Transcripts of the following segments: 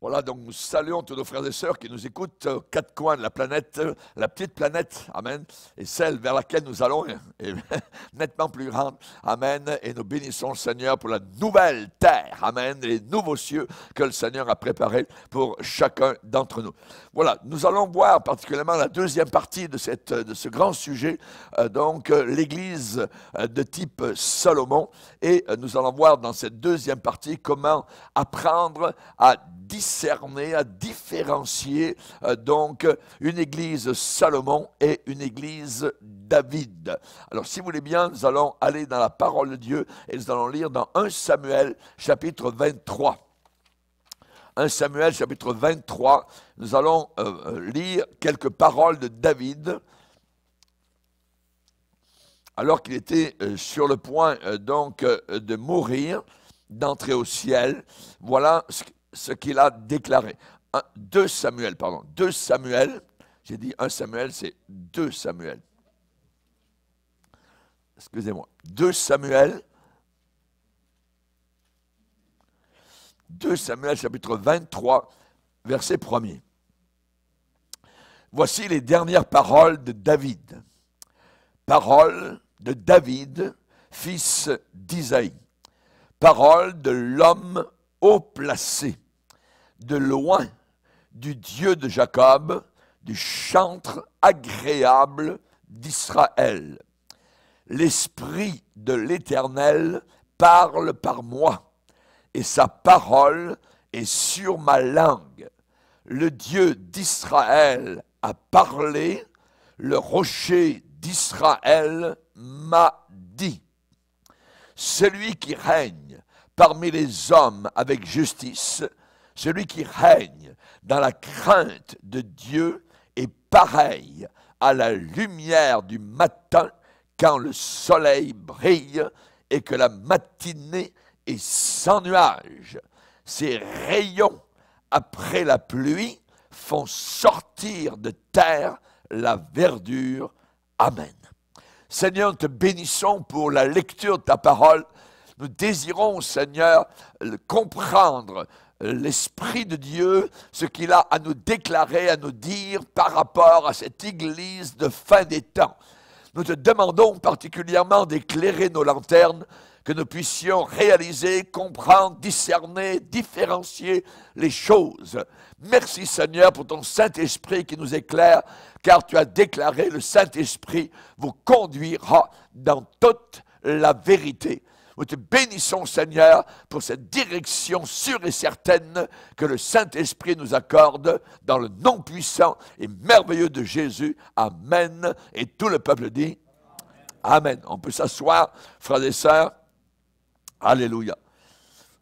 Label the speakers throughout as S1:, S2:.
S1: Voilà, donc nous saluons tous nos frères et sœurs qui nous écoutent aux quatre coins de la planète, la petite planète, amen, et celle vers laquelle nous allons est nettement plus grande, amen, et nous bénissons le Seigneur pour la nouvelle terre, amen, les nouveaux cieux que le Seigneur a préparés pour chacun d'entre nous. Voilà, nous allons voir particulièrement la deuxième partie de ce grand sujet, donc l'Église de type Salomon, et nous allons voir dans cette deuxième partie comment apprendre à discerner, à différencier donc une église Salomon et une église David. Alors si vous voulez bien, nous allons aller dans la parole de Dieu et nous allons lire dans 1 Samuel chapitre 23. 1 Samuel chapitre 23, nous allons lire quelques paroles de David alors qu'il était sur le point donc de mourir, d'entrer au ciel. Voilà ce qu'il a déclaré. 2 Samuel, j'ai dit 1 Samuel, c'est 2 Samuel. Excusez-moi. 2 Samuel chapitre 23, verset 1er. Voici les dernières paroles de David. Paroles de David, fils d'Isaïe. Paroles de l'homme haut placé, de loin, du Dieu de Jacob, du chantre agréable d'Israël. L'Esprit de l'Éternel parle par moi, et sa parole est sur ma langue. Le Dieu d'Israël a parlé, le rocher d'Israël m'a dit. Celui qui règne parmi les hommes avec justice, celui qui règne dans la crainte de Dieu est pareil à la lumière du matin quand le soleil brille et que la matinée est sans nuage. Ses rayons, après la pluie, font sortir de terre la verdure. Amen. Seigneur, nous te bénissons pour la lecture de ta parole. Nous désirons, Seigneur, comprendre l'Esprit de Dieu, ce qu'il a à nous déclarer, à nous dire par rapport à cette Église de fin des temps. Nous te demandons particulièrement d'éclairer nos lanternes, que nous puissions réaliser, comprendre, discerner, différencier les choses. Merci Seigneur pour ton Saint-Esprit qui nous éclaire, car tu as déclaré le Saint-Esprit vous conduira dans toute la vérité. Nous te bénissons Seigneur pour cette direction sûre et certaine que le Saint-Esprit nous accorde dans le nom puissant et merveilleux de Jésus. Amen. Et tout le peuple dit Amen. On peut s'asseoir, frères et sœurs. Alléluia.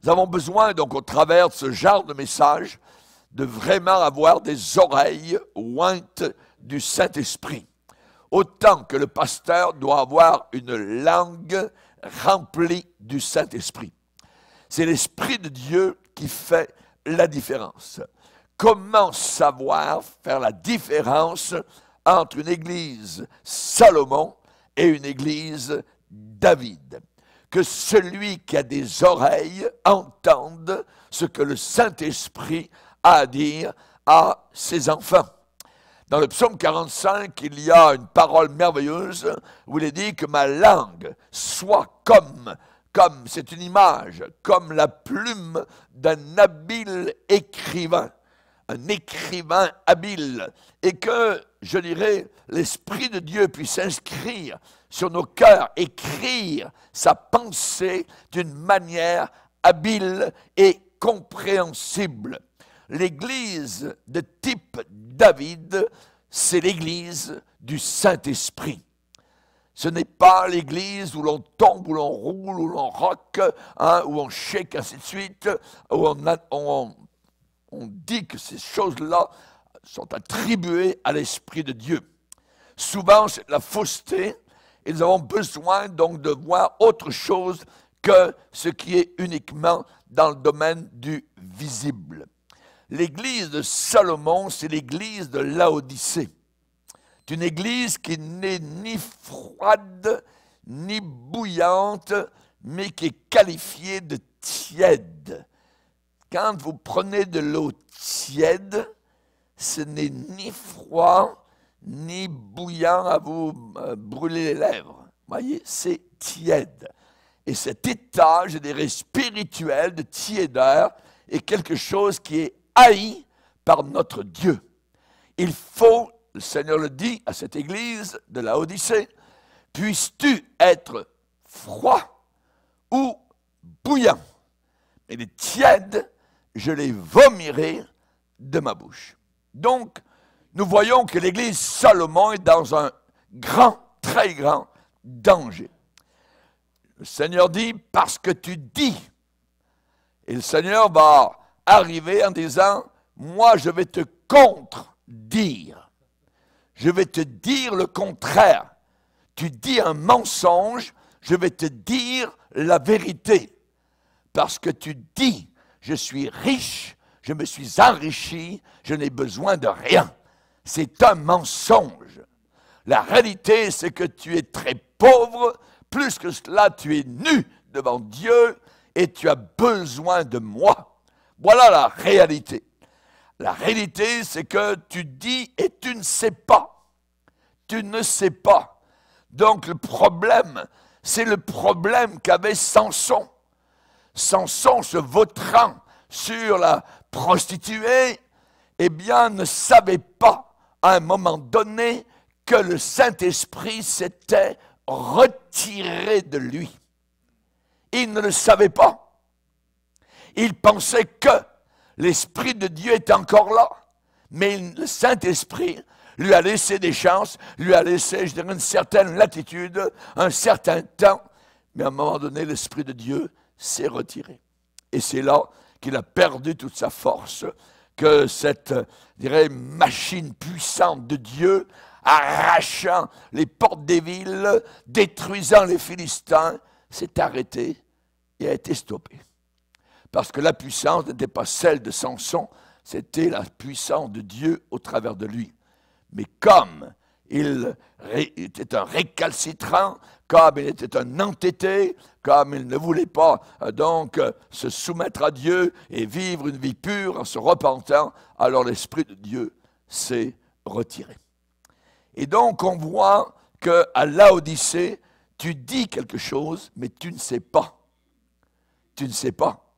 S1: Nous avons besoin, donc, au travers de ce genre de message, de vraiment avoir des oreilles ointes du Saint-Esprit. Autant que le pasteur doit avoir une langue remplie du Saint-Esprit. C'est l'Esprit de Dieu qui fait la différence. Comment savoir faire la différence entre une église Salomon et une église David? Que celui qui a des oreilles entende ce que le Saint-Esprit a à dire à ses enfants. Dans le psaume 45, il y a une parole merveilleuse où il est dit que ma langue soit comme c'est une image, comme la plume d'un habile écrivain. Un écrivain habile, et que, je dirais, l'Esprit de Dieu puisse inscrire sur nos cœurs, écrire sa pensée d'une manière habile et compréhensible. L'Église de type David, c'est l'Église du Saint-Esprit. Ce n'est pas l'Église où l'on tombe, où l'on roule, où l'on rock, où on shake, ainsi de suite, où on dit que ces choses-là sont attribuées à l'Esprit de Dieu. Souvent, c'est de la fausseté, et nous avons besoin donc de voir autre chose que ce qui est uniquement dans le domaine du visible. L'église de Salomon, c'est l'église de Laodicée. C'est une église qui n'est ni froide, ni bouillante, mais qui est qualifiée de tiède. quand vous prenez de l'eau tiède, ce n'est ni froid, ni bouillant à vous brûler les lèvres. Vous voyez, c'est tiède. Et cet état, je dirais, spirituel de tiédeur est quelque chose qui est haï par notre Dieu. Il faut, le Seigneur le dit à cette église de la Odyssée, puisses-tu être froid ou bouillant, mais les tièdes, je les vomirai de ma bouche. Donc, nous voyons que l'église Salomon est dans un grand, très grand danger. Le Seigneur dit, parce que tu dis, et le Seigneur va arriver en disant, moi je vais te contredire. Je vais te dire le contraire. Tu dis un mensonge, je vais te dire la vérité. Parce que tu dis, je suis riche, je me suis enrichi, je n'ai besoin de rien. C'est un mensonge. La réalité, c'est que tu es très pauvre, plus que cela, tu es nu devant Dieu et tu as besoin de moi. Voilà la réalité. La réalité, c'est que tu dis et tu ne sais pas. Tu ne sais pas. Donc le problème, c'est le problème qu'avait Samson. Samson, se vautrant sur la prostituée, eh bien, ne savait pas, à un moment donné, que le Saint-Esprit s'était retiré de lui. Il ne le savait pas. Il pensait que l'Esprit de Dieu était encore là. Mais le Saint-Esprit lui a laissé des chances, lui a laissé, je dirais, une certaine latitude, un certain temps. Mais à un moment donné, l'Esprit de Dieu s'est retiré. Et c'est là qu'il a perdu toute sa force, que cette, je dirais, machine puissante de Dieu, arrachant les portes des villes, détruisant les Philistins, s'est arrêtée et a été stoppée. Parce que la puissance n'était pas celle de Samson, c'était la puissance de Dieu au travers de lui. Mais comme il était un récalcitrant, comme il était un entêté, comme il ne voulait pas donc se soumettre à Dieu et vivre une vie pure en se repentant, alors l'Esprit de Dieu s'est retiré. Et donc on voit qu'à Laodicée, tu dis quelque chose, mais tu ne sais pas. Tu ne sais pas.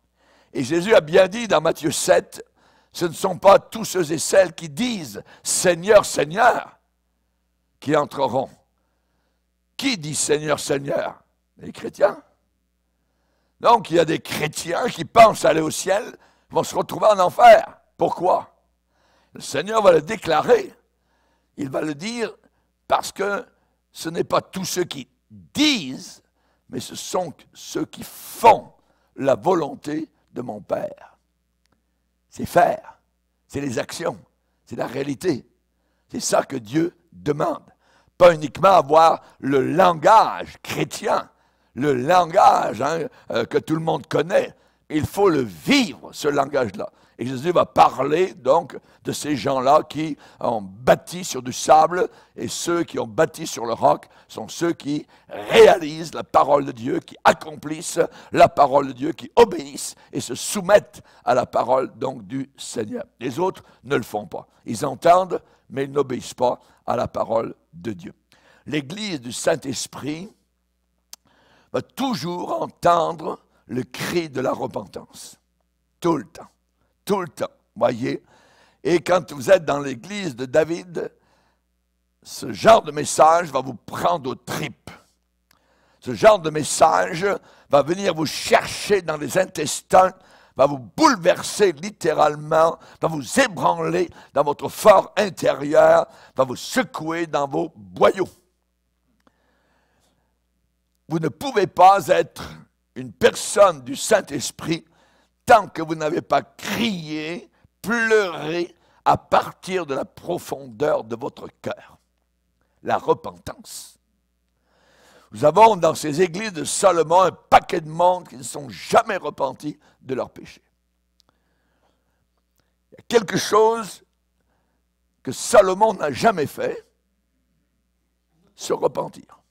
S1: Et Jésus a bien dit dans Matthieu 7, ce ne sont pas tous ceux et celles qui disent « Seigneur, Seigneur » qui entreront. Qui dit Seigneur, Seigneur? Les chrétiens. Donc il y a des chrétiens qui pensent aller au ciel, vont se retrouver en enfer. Pourquoi? Le Seigneur va le déclarer. Il va le dire parce que ce n'est pas tous ceux qui disent, mais ce sont ceux qui font la volonté de mon Père. C'est faire, c'est les actions, c'est la réalité. C'est ça que Dieu demande. Pas uniquement avoir le langage chrétien, le langage que tout le monde connaît. Il faut le vivre, ce langage-là. Et Jésus va parler donc de ces gens-là qui ont bâti sur du sable, et ceux qui ont bâti sur le roc sont ceux qui réalisent la parole de Dieu, qui accomplissent la parole de Dieu, qui obéissent et se soumettent à la parole donc du Seigneur. Les autres ne le font pas. Ils entendent, mais ils n'obéissent pas à la parole de Dieu. L'Église du Saint-Esprit va toujours entendre le cri de la repentance. Tout le temps. Tout le temps, voyez. Et quand vous êtes dans l'église de David, ce genre de message va vous prendre aux tripes. Ce genre de message va venir vous chercher dans les intestins, va vous bouleverser littéralement, va vous ébranler dans votre fort intérieur, va vous secouer dans vos boyaux. Vous ne pouvez pas être une personne du Saint-Esprit tant que vous n'avez pas crié, pleuré à partir de la profondeur de votre cœur. La repentance. Nous avons dans ces églises de Salomon un paquet de monde qui ne sont jamais repentis de leurs péchés. Il y a quelque chose que Salomon n'a jamais fait, se repentir.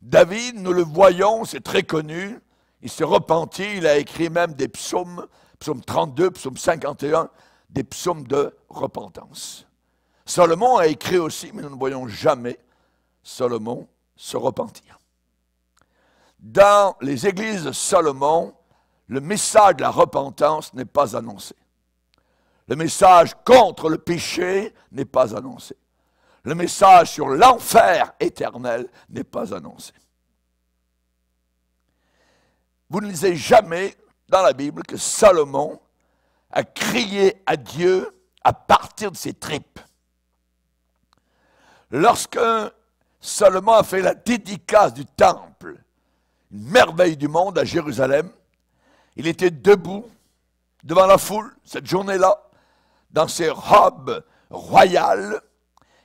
S1: David, nous le voyons, c'est très connu, Il s'est repenti, il a écrit même des psaumes, psaume 32, psaume 51, des psaumes de repentance. Salomon a écrit aussi, mais nous ne voyons jamais Salomon se repentir. Dans les églises de Salomon, le message de la repentance n'est pas annoncé. Le message contre le péché n'est pas annoncé. Le message sur l'enfer éternel n'est pas annoncé. Vous ne lisez jamais dans la Bible que Salomon a crié à Dieu à partir de ses tripes. Lorsque Salomon a fait la dédicace du temple, une merveille du monde à Jérusalem, il était debout devant la foule cette journée-là, dans ses robes royales.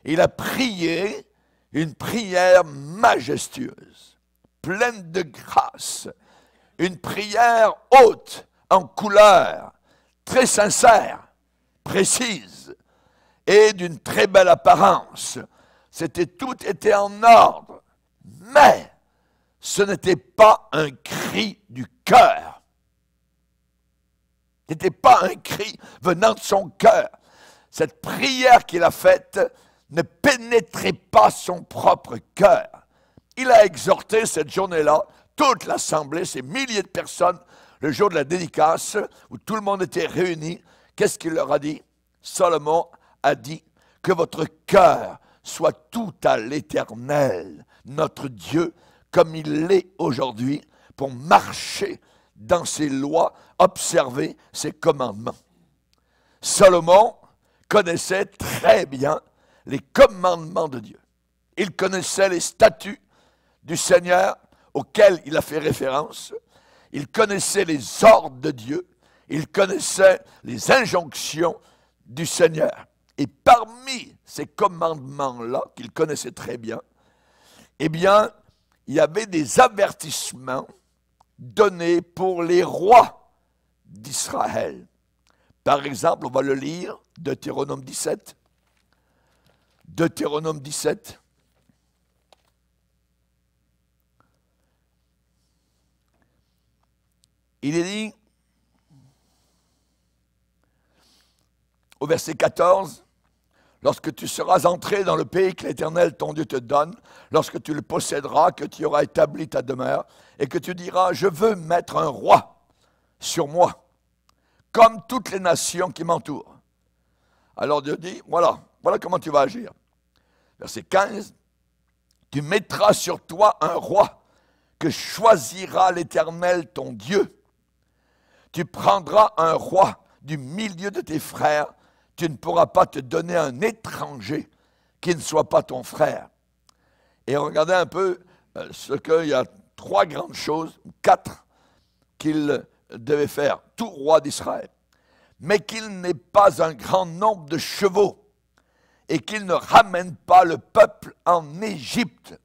S1: Il a prié une prière majestueuse, pleine de grâce, une prière haute, en couleur, très sincère, précise et d'une très belle apparence. Tout était en ordre, mais ce n'était pas un cri du cœur. Ce n'était pas un cri venant de son cœur. Cette prière qu'il a faite ne pénétrait pas son propre cœur. Il a exhorté cette journée-là toute l'assemblée, ces milliers de personnes, le jour de la dédicace, où tout le monde était réuni. Qu'est-ce qu'il leur a dit? Salomon a dit que votre cœur soit tout à l'Éternel, notre Dieu, comme il l'est aujourd'hui, pour marcher dans ses lois, observer ses commandements. Salomon connaissait très bien les commandements de Dieu. Il connaissait les statuts du Seigneur auxquels il a fait référence. Il connaissait les ordres de Dieu. Il connaissait les injonctions du Seigneur. Et parmi ces commandements-là, qu'il connaissait très bien, eh bien, il y avait des avertissements donnés pour les rois d'Israël. Par exemple, on va le lire, Deutéronome 17. Deutéronome 17. Il est dit, au verset 14, « Lorsque tu seras entré dans le pays que l'Éternel ton Dieu te donne, lorsque tu le posséderas, que tu auras établi ta demeure, et que tu diras, je veux mettre un roi sur moi, comme toutes les nations qui m'entourent. » Alors Dieu dit, voilà comment tu vas agir. Verset 15, « Tu mettras sur toi un roi que choisira l'Éternel ton Dieu. Tu prendras un roi du milieu de tes frères. Tu ne pourras pas te donner un étranger qui ne soit pas ton frère. » Et regardez un peu il y a 3 grandes choses, 4, qu'il devait faire, tout roi d'Israël. Mais qu'il n'ait pas un grand nombre de chevaux et qu'il ne ramène pas le peuple en Égypte.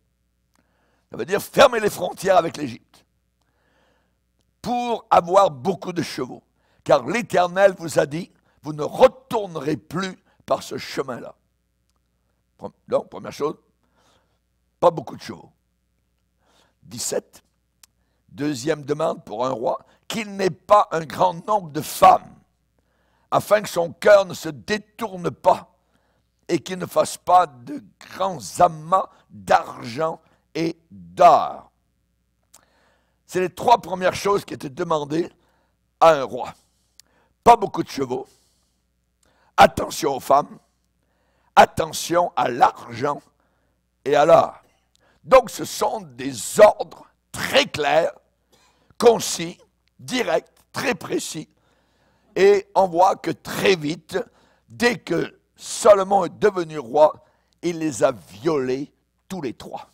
S1: Ça veut dire fermer les frontières avec l'Égypte pour avoir beaucoup de chevaux. Car l'Éternel vous a dit, vous ne retournerez plus par ce chemin-là. Donc, première chose, pas beaucoup de chevaux. 17, deuxième demande pour un roi, qu'il n'ait pas un grand nombre de femmes, afin que son cœur ne se détourne pas et qu'il ne fasse pas de grands amas d'argent et d'or. C'est les 3 premières choses qui étaient demandées à un roi. Pas beaucoup de chevaux, attention aux femmes, attention à l'argent et à l'or. Donc ce sont des ordres très clairs, concis, directs, très précis. Et on voit que très vite, dès que Salomon est devenu roi, il les a violés tous les 3.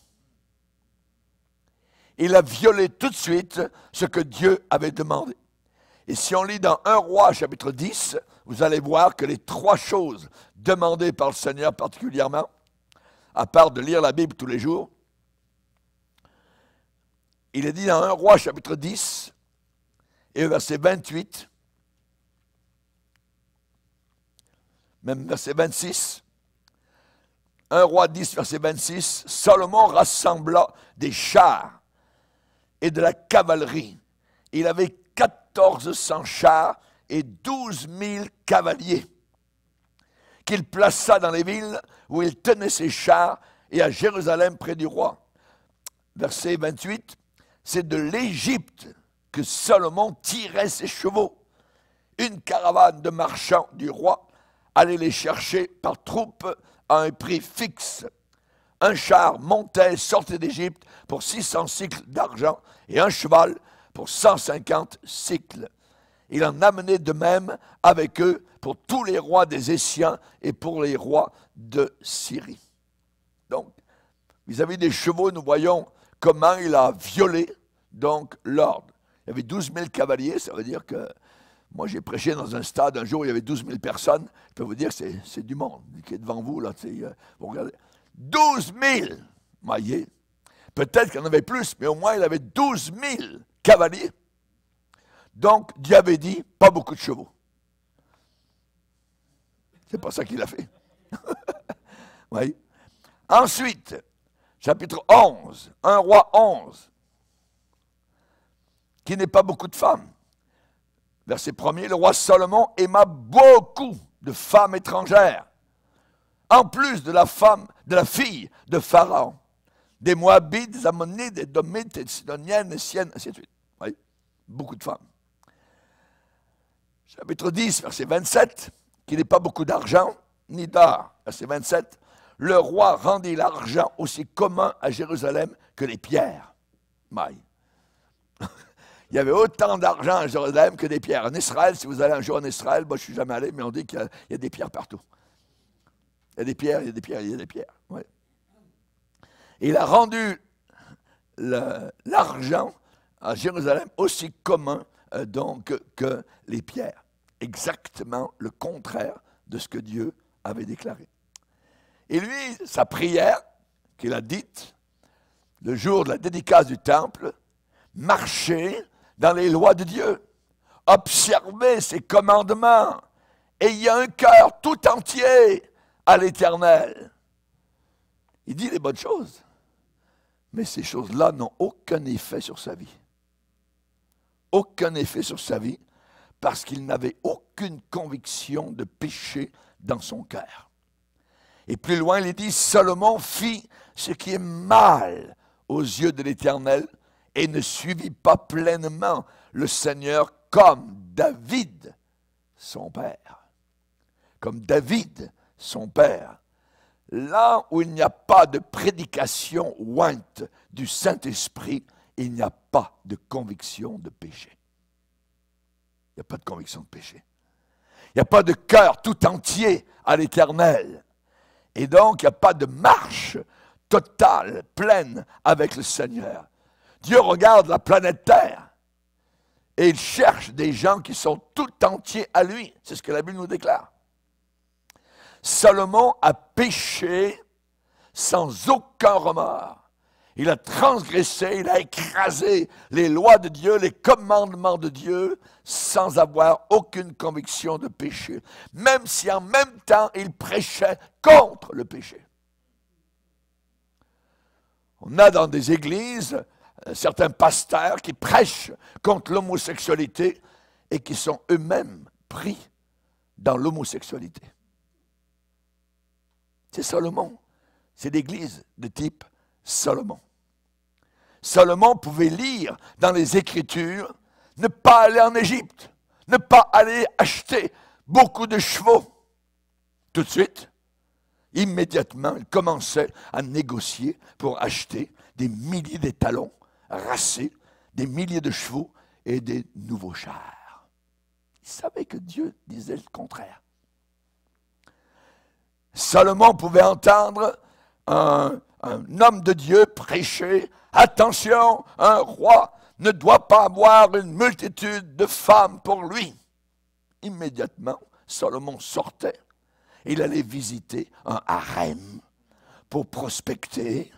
S1: Il a violé tout de suite ce que Dieu avait demandé. Et si on lit dans 1 Roi, chapitre 10, vous allez voir que les 3 choses demandées par le Seigneur particulièrement, à part de lire la Bible tous les jours, il est dit dans 1 Roi, chapitre 10, et au verset 28, même verset 26, 1 Roi 10, verset 26, Salomon rassembla des chars et de la cavalerie il avait 1400 chars et 12 000 cavaliers qu'il plaça dans les villes où il tenait ses chars et à Jérusalem près du roi. Verset 28, c'est de l'Égypte que Salomon tirait ses chevaux. Une caravane de marchands du roi allait les chercher par troupes à un prix fixe. Un char montait et sortait d'Égypte pour 600 cycles d'argent et un cheval pour 150 cycles. Il en amenait de même avec eux pour tous les rois des Essiens et pour les rois de Syrie. Donc, vis-à-vis des chevaux, nous voyons comment il a violé donc l'ordre. Il y avait 12 000 cavaliers, ça veut dire que moi j'ai prêché dans un stade un jour où il y avait 12 000 personnes. Je peux vous dire que c'est du monde qui est devant vous, là, vous regardez. 12 000, voyez. Peut-être qu'il y en avait plus, mais au moins il avait 12 000 cavaliers. Donc, Dieu avait dit, pas beaucoup de chevaux. C'est pas ça qu'il a fait. Oui. Ensuite, chapitre 11, 1 roi 11, qui n'est pas beaucoup de femmes. Verset 1er, le roi Salomon aima beaucoup de femmes étrangères, en plus de la fille de Pharaon, des Moabites, des Ammonites, des Domites, des Sidoniennes, des Siennes, ainsi de suite. Oui, beaucoup de femmes. Chapitre 10, verset 27, qu'il n'est pas beaucoup d'argent, ni d'or. Verset 27, le roi rendit l'argent aussi commun à Jérusalem que les pierres. Maï. Il y avait autant d'argent à Jérusalem que des pierres. En Israël, si vous allez un jour en Israël, moi je ne suis jamais allé, mais on dit qu'il y a des pierres partout. Il y a des pierres, il y a des pierres, il y a des pierres. Ouais. Il a rendu l'argent à Jérusalem aussi commun donc que les pierres. Exactement le contraire de ce que Dieu avait déclaré. Et lui, sa prière qu'il a dite, le jour de la dédicace du temple, marcher dans les lois de Dieu, observer ses commandements, ayant un cœur tout entier à l'Éternel. Il dit les bonnes choses, mais ces choses-là n'ont aucun effet sur sa vie. Aucun effet sur sa vie, parce qu'il n'avait aucune conviction de péché dans son cœur. Et plus loin, il dit, Salomon fit ce qui est mal aux yeux de l'Éternel et ne suivit pas pleinement le Seigneur comme David, son père. Comme David, son père. Là où il n'y a pas de prédication ointe du Saint-Esprit, il n'y a pas de conviction de péché. Il n'y a pas de conviction de péché. Il n'y a pas de cœur tout entier à l'Éternel. Et donc, il n'y a pas de marche totale, pleine avec le Seigneur. Dieu regarde la planète Terre et il cherche des gens qui sont tout entiers à lui. C'est ce que la Bible nous déclare. Salomon a péché sans aucun remords. Il a transgressé, il a écrasé les lois de Dieu, les commandements de Dieu, sans avoir aucune conviction de péché. Même si en même temps, il prêchait contre le péché. On a dans des églises certains pasteurs qui prêchent contre l'homosexualité et qui sont eux-mêmes pris dans l'homosexualité. C'est Salomon. C'est l'église de type Salomon. Salomon pouvait lire dans les Écritures, ne pas aller en Égypte, ne pas aller acheter beaucoup de chevaux. Tout de suite, immédiatement, il commençait à négocier pour acheter des milliers d'étalons racés, des milliers de chevaux et des nouveaux chars. Il savait que Dieu disait le contraire. Salomon pouvait entendre un homme de Dieu prêcher, attention, un roi ne doit pas avoir une multitude de femmes pour lui. Immédiatement, Salomon sortait. Il allait visiter un harem pour prospecter,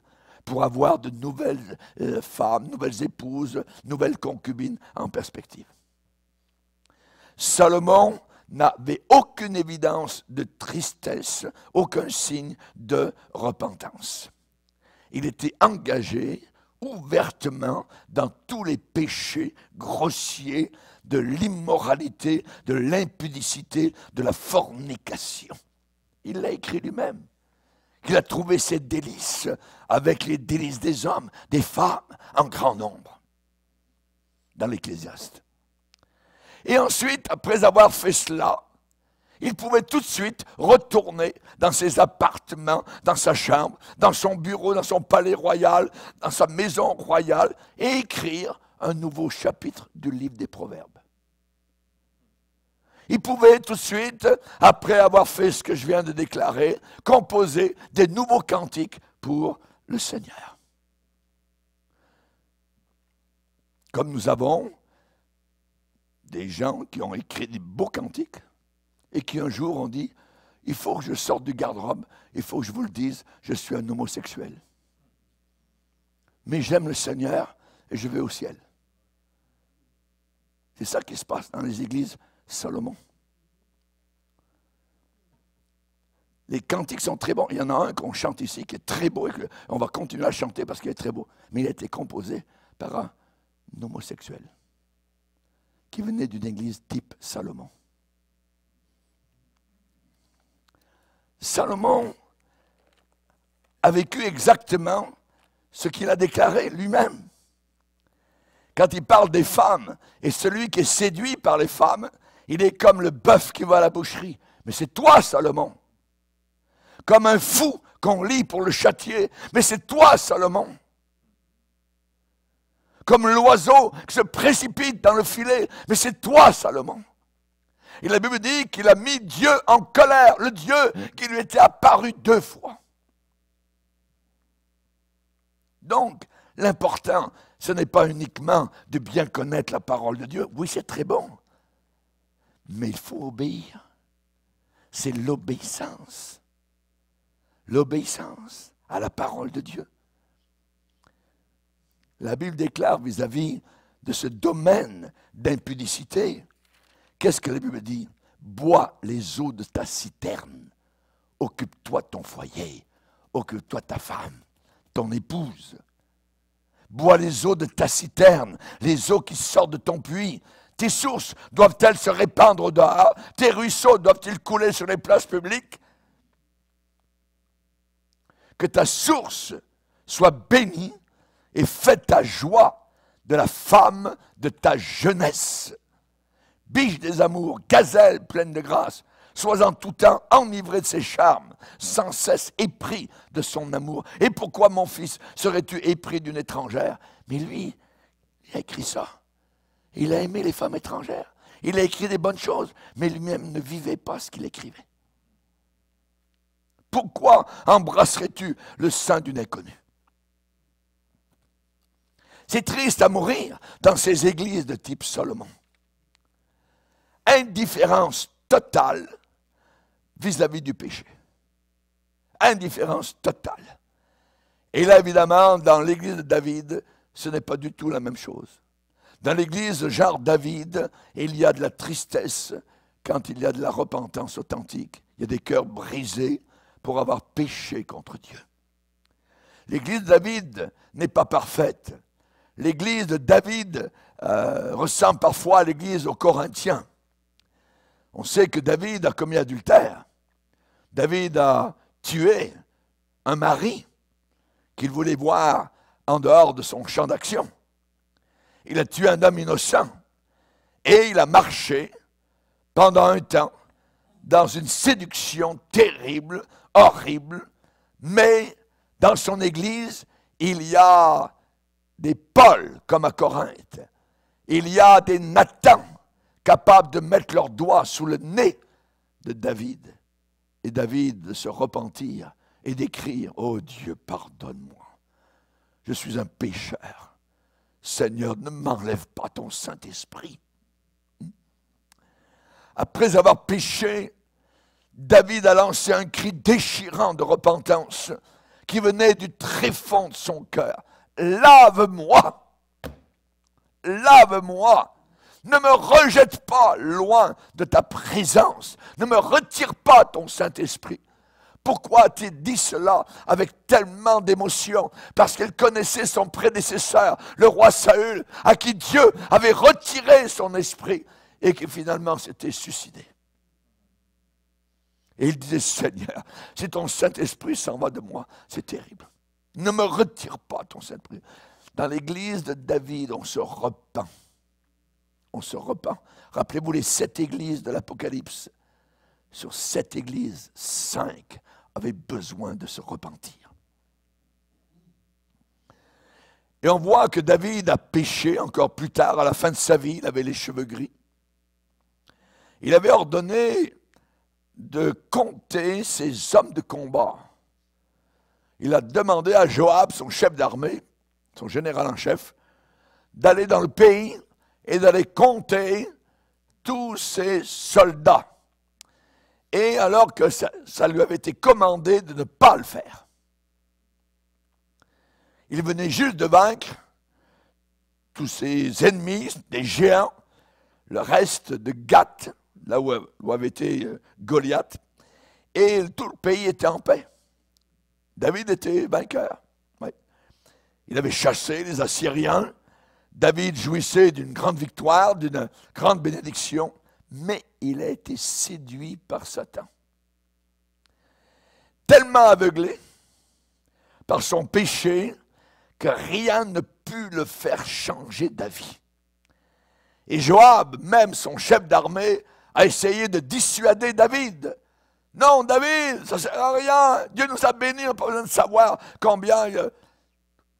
S1: pour avoir de nouvelles femmes, nouvelles épouses, nouvelles concubines en perspective. Salomon n'avait aucune évidence de tristesse, aucun signe de repentance. Il était engagé ouvertement dans tous les péchés grossiers de l'immoralité, de l'impudicité, de la fornication. Il l'a écrit lui-même. Qu'il a trouvé ses délices avec les délices des hommes, des femmes, en grand nombre, dans l'Ecclésiaste. Et ensuite, après avoir fait cela, il pouvait tout de suite retourner dans ses appartements, dans sa chambre, dans son bureau, dans son palais royal, dans sa maison royale, et écrire un nouveau chapitre du livre des Proverbes. Il pouvait tout de suite, après avoir fait ce que je viens de déclarer, composer des nouveaux cantiques pour le Seigneur. Comme nous avons des gens qui ont écrit des beaux cantiques et qui un jour ont dit, il faut que je sorte du garde-robe, il faut que je vous le dise, je suis un homosexuel. Mais j'aime le Seigneur et je vais au ciel. C'est ça qui se passe dans les églises Salomon. Les cantiques sont très bons. Il y en a un qu'on chante ici qui est très beau et on va continuer à chanter parce qu'il est très beau. Mais il a été composé par un homosexuel qui venait d'une église type Salomon. Salomon a vécu exactement ce qu'il a déclaré lui-même. Quand il parle des femmes, et celui qui est séduit par les femmes, il est comme le bœuf qui va à la boucherie. Mais c'est toi, Salomon. Comme un fou qu'on lie pour le châtier. Mais c'est toi, Salomon. Comme l'oiseau qui se précipite dans le filet. Mais c'est toi, Salomon. Et la Bible dit qu'il a mis Dieu en colère, le Dieu qui lui était apparu 2 fois. Donc, l'important, ce n'est pas uniquement de bien connaître la parole de Dieu. Oui, c'est très bon. Mais il faut obéir. C'est l'obéissance. L'obéissance à la parole de Dieu. La Bible déclare vis-à-vis de ce domaine d'impudicité, qu'est-ce que la Bible dit? Bois les eaux de ta citerne. Occupe-toi de ton foyer. Occupe-toi de ta femme, ton épouse. Bois les eaux de ta citerne, les eaux qui sortent de ton puits. Tes sources doivent-elles se répandre au dehors? Tes ruisseaux doivent-ils couler sur les places publiques? Que ta source soit bénie et fais ta joie de la femme de ta jeunesse. Biche des amours, gazelle pleine de grâce, sois en tout temps enivré de ses charmes, sans cesse épris de son amour. Et pourquoi, mon fils, serais-tu épris d'une étrangère? Mais lui, il a écrit ça. Il a aimé les femmes étrangères. Il a écrit des bonnes choses, mais lui-même ne vivait pas ce qu'il écrivait. Pourquoi embrasserais-tu le sein d'une inconnue? C'est triste à mourir dans ces églises de type Salomon. Indifférence totale vis-à-vis du péché. Indifférence totale. Et là, évidemment, dans l'église de David, ce n'est pas du tout la même chose. Dans l'église genre David, il y a de la tristesse quand il y a de la repentance authentique. Il y a des cœurs brisés pour avoir péché contre Dieu. L'église de David n'est pas parfaite. L'église de David ressemble parfois à l'église aux Corinthiens. On sait que David a commis adultère. David a tué un mari qu'il voulait voir en dehors de son champ d'action. Il a tué un homme innocent et il a marché pendant un temps dans une séduction terrible, horrible, mais dans son église, il y a des Paul comme à Corinthe. Il y a des Nathan capables de mettre leurs doigts sous le nez de David. Et David de se repentir et d'écrire, « Oh Dieu, pardonne-moi, je suis un pécheur. Seigneur, ne m'enlève pas ton Saint-Esprit. » Après avoir péché, David a lancé un cri déchirant de repentance qui venait du tréfonds de son cœur. « Lave-moi! Lave-moi! Ne me rejette pas loin de ta présence. Ne me retire pas ton Saint-Esprit. Pourquoi a-t-il dit cela avec tellement d'émotion? Parce qu'il connaissait son prédécesseur, le roi Saül, à qui Dieu avait retiré son esprit et qui finalement s'était suicidé. Et il disait, Seigneur, si ton Saint-Esprit s'en va de moi, c'est terrible. Ne me retire pas ton Saint-Esprit. Dans l'église de David, on se repent. On se repent. Rappelez-vous les 7 églises de l'Apocalypse. Sur 7 églises, 5 avaient besoin de se repentir. Et on voit que David a péché encore plus tard, à la fin de sa vie, il avait les cheveux gris. Il avait ordonné de compter ses hommes de combat. Il a demandé à Joab, son chef d'armée, son général en chef, d'aller dans le pays et d'aller compter tous ses soldats. Et alors que ça lui avait été commandé de ne pas le faire. Il venait juste de vaincre tous ses ennemis, des géants, le reste de Gath, là où avait été Goliath, et tout le pays était en paix. David était vainqueur. Oui. Il avait chassé les Assyriens. David jouissait d'une grande victoire, d'une grande bénédiction, mais il a été séduit par Satan. Tellement aveuglé par son péché que rien ne put le faire changer d'avis. Et Joab, même son chef d'armée, a essayé de dissuader David. Non, David, ça ne sert à rien. Dieu nous a bénis, on n'a pas besoin de savoir combien.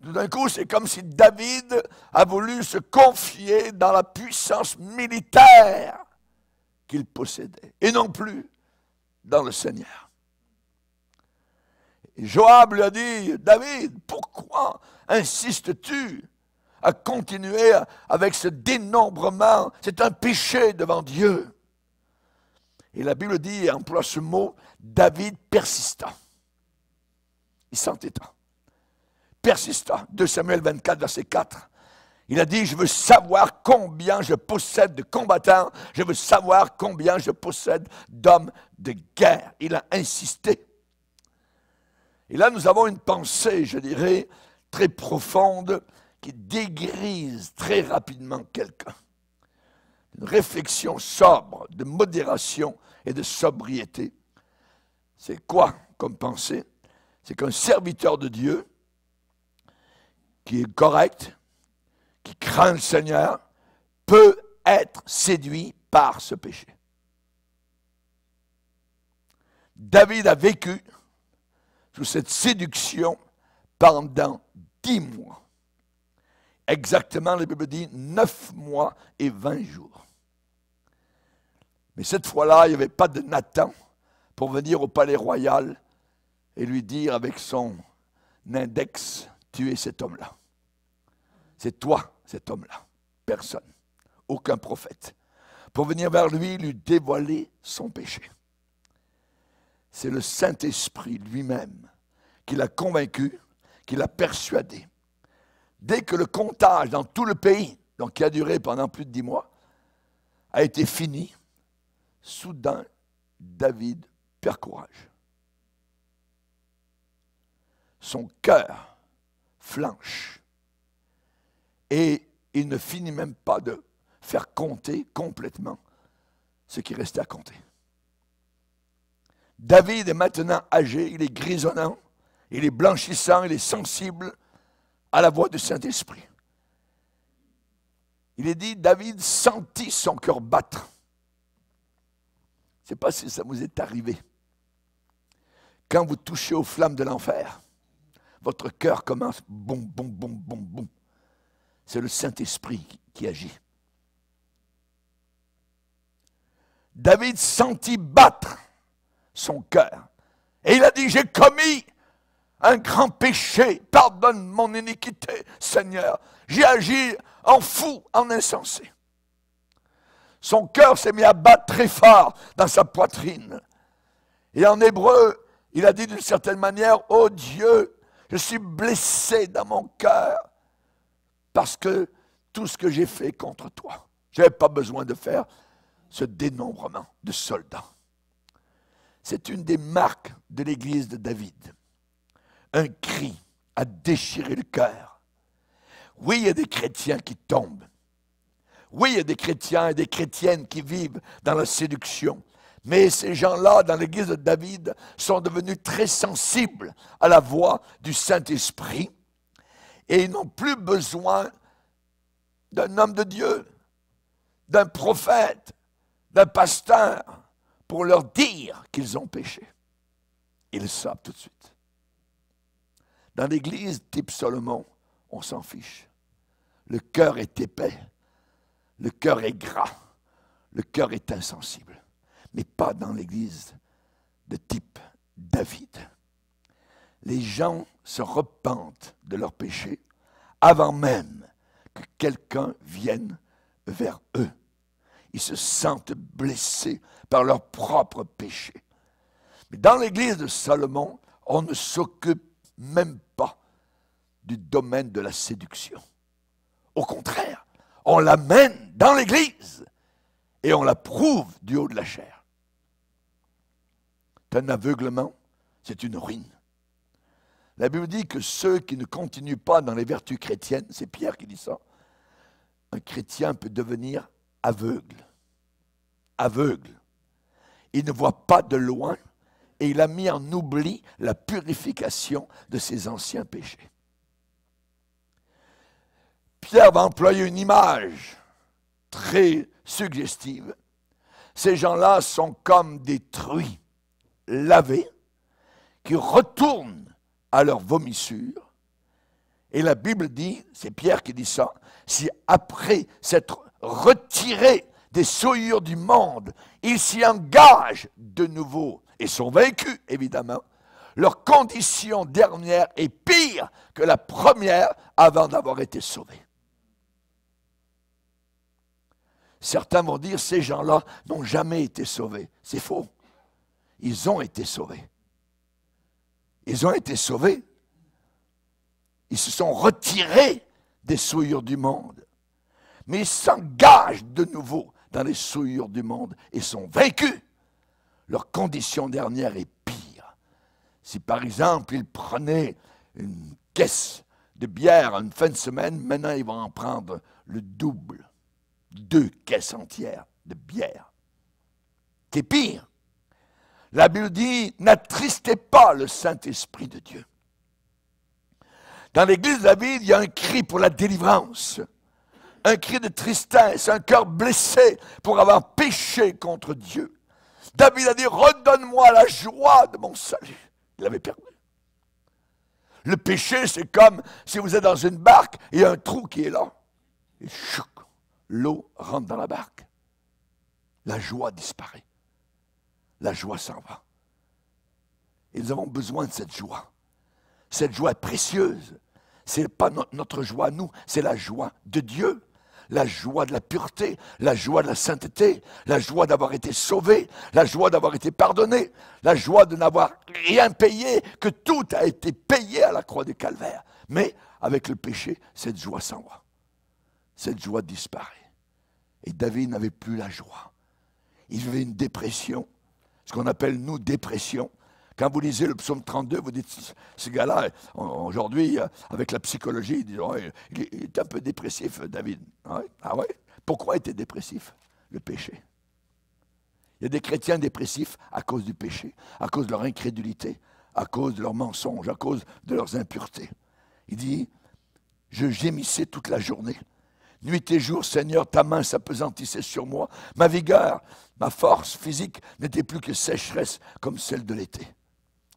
S1: Tout d'un coup, c'est comme si David a voulu se confier dans la puissance militaire qu'il possédait, et non plus dans le Seigneur. Et Joab lui a dit, David, pourquoi insistes-tu à continuer avec ce dénombrement? C'est un péché devant Dieu. Et la Bible dit, et emploie ce mot, David persista. Il s'entêta. Persista. 2 Samuel 24, verset 4. Il a dit, je veux savoir combien je possède de combattants, je veux savoir combien je possède d'hommes de guerre. Il a insisté. Et là, nous avons une pensée, je dirais, très profonde, qui dégrise très rapidement quelqu'un. Une réflexion sobre, de modération et de sobriété. C'est quoi comme pensée? C'est qu'un serviteur de Dieu, qui est correct, qui craint le Seigneur, peut être séduit par ce péché. David a vécu sous cette séduction pendant 10 mois. Exactement, la Bible dit 9 mois et 20 jours. Mais cette fois-là, il n'y avait pas de Nathan pour venir au palais royal et lui dire avec son index, tu es cet homme-là. C'est toi, cet homme-là. Personne. Aucun prophète. Pour venir vers lui, lui dévoiler son péché. C'est le Saint-Esprit lui-même qui l'a convaincu, qui l'a persuadé. Dès que le comptage dans tout le pays, donc qui a duré pendant plus de 10 mois, a été fini, soudain, David perd courage. Son cœur flanche. Et il ne finit même pas de faire compter complètement ce qui restait à compter. David est maintenant âgé, il est grisonnant, il est blanchissant, il est sensible à la voix du Saint-Esprit. Il est dit, David sentit son cœur battre. Je ne sais pas si ça vous est arrivé. Quand vous touchez aux flammes de l'enfer, votre cœur commence boum, boum, boum, boum, boum. C'est le Saint-Esprit qui agit. David sentit battre son cœur. Et il a dit, j'ai commis un grand péché. Pardonne mon iniquité, Seigneur. J'ai agi en fou, en insensé. Son cœur s'est mis à battre très fort dans sa poitrine. Et en hébreu, il a dit d'une certaine manière, oh Dieu, je suis blessé dans mon cœur parce que tout ce que j'ai fait contre toi, je n'avais pas besoin de faire ce dénombrement de soldats. C'est une des marques de l'église de David. Un cri à déchirer le cœur. Oui, il y a des chrétiens qui tombent. Oui, il y a des chrétiens et des chrétiennes qui vivent dans la séduction. Mais ces gens-là, dans l'église de David, sont devenus très sensibles à la voix du Saint-Esprit. Et ils n'ont plus besoin d'un homme de Dieu, d'un prophète, d'un pasteur, pour leur dire qu'ils ont péché. Ils le savent tout de suite. Dans l'église type Salomon, on s'en fiche. Le cœur est épais, le cœur est gras, le cœur est insensible. Mais pas dans l'église de type David. Les gens se repentent de leurs péchés avant même que quelqu'un vienne vers eux. Ils se sentent blessés par leurs propres péchés. Mais dans l'église de Salomon, on ne s'occupe même pas du domaine de la séduction. Au contraire, on l'amène dans l'église et on la prouve du haut de la chair. C'est un aveuglement, c'est une ruine. La Bible dit que ceux qui ne continuent pas dans les vertus chrétiennes, c'est Pierre qui dit ça, un chrétien peut devenir aveugle. Aveugle. Il ne voit pas de loin et il a mis en oubli la purification de ses anciens péchés. Pierre va employer une image très suggestive. Ces gens-là sont comme des truies lavés, qui retournent à leur vomissure. Et la Bible dit, c'est Pierre qui dit ça, si après s'être retirés des souillures du monde, ils s'y engagent de nouveau et sont vaincus, évidemment, leur condition dernière est pire que la première avant d'avoir été sauvés. Certains vont dire, ces gens-là n'ont jamais été sauvés. C'est faux. Ils ont été sauvés. Ils ont été sauvés. Ils se sont retirés des souillures du monde. Mais ils s'engagent de nouveau dans les souillures du monde et sont vaincus. Leur condition dernière est pire. Si par exemple, ils prenaient une caisse de bière une fin de semaine, maintenant ils vont en prendre le double. 2 caisses entières de bière. C'est pire. La Bible dit, n'attristez pas le Saint-Esprit de Dieu. Dans l'église de David, il y a un cri pour la délivrance, un cri de tristesse, un cœur blessé pour avoir péché contre Dieu. David a dit, redonne-moi la joie de mon salut. Il avait perdu. Le péché, c'est comme si vous êtes dans une barque et il y a un trou qui est là. Et chouc, l'eau rentre dans la barque. La joie disparaît. La joie s'en va. Et nous avons besoin de cette joie. Cette joie est précieuse. Ce n'est pas notre joie à nous, c'est la joie de Dieu. La joie de la pureté, la joie de la sainteté, la joie d'avoir été sauvé, la joie d'avoir été pardonné, la joie de n'avoir rien payé, que tout a été payé à la croix du Calvaire. Mais avec le péché, cette joie s'en va. Cette joie disparaît. Et David n'avait plus la joie. Il vivait une dépression. Ce qu'on appelle, nous, dépression. Quand vous lisez le psaume 32, vous dites, ce gars-là, aujourd'hui, avec la psychologie, il dit, oh, il est un peu dépressif, David. Ah ouais? Pourquoi il était dépressif? Le péché. Il y a des chrétiens dépressifs à cause du péché, à cause de leur incrédulité, à cause de leurs mensonges, à cause de leurs impuretés. Il dit, je gémissais toute la journée. Nuit et jour, Seigneur, ta main s'appesantissait sur moi. Ma vigueur, ma force physique n'était plus que sécheresse comme celle de l'été.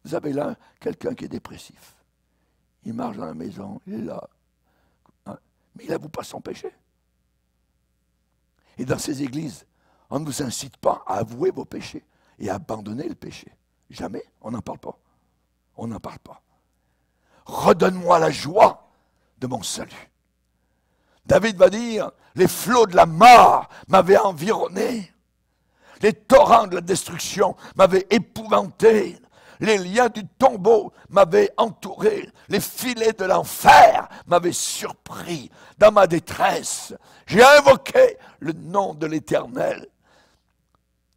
S1: Vous avez là quelqu'un qui est dépressif. Il marche dans la maison, il est là. Hein? Mais il n'avoue pas son péché. Et dans ces églises, on ne vous incite pas à avouer vos péchés et à abandonner le péché. Jamais, on n'en parle pas. On n'en parle pas. Redonne-moi la joie de mon salut. David va dire, les flots de la mort m'avaient environné. Les torrents de la destruction m'avaient épouvanté. Les liens du tombeau m'avaient entouré. Les filets de l'enfer m'avaient surpris. Dans ma détresse, j'ai invoqué le nom de l'Éternel.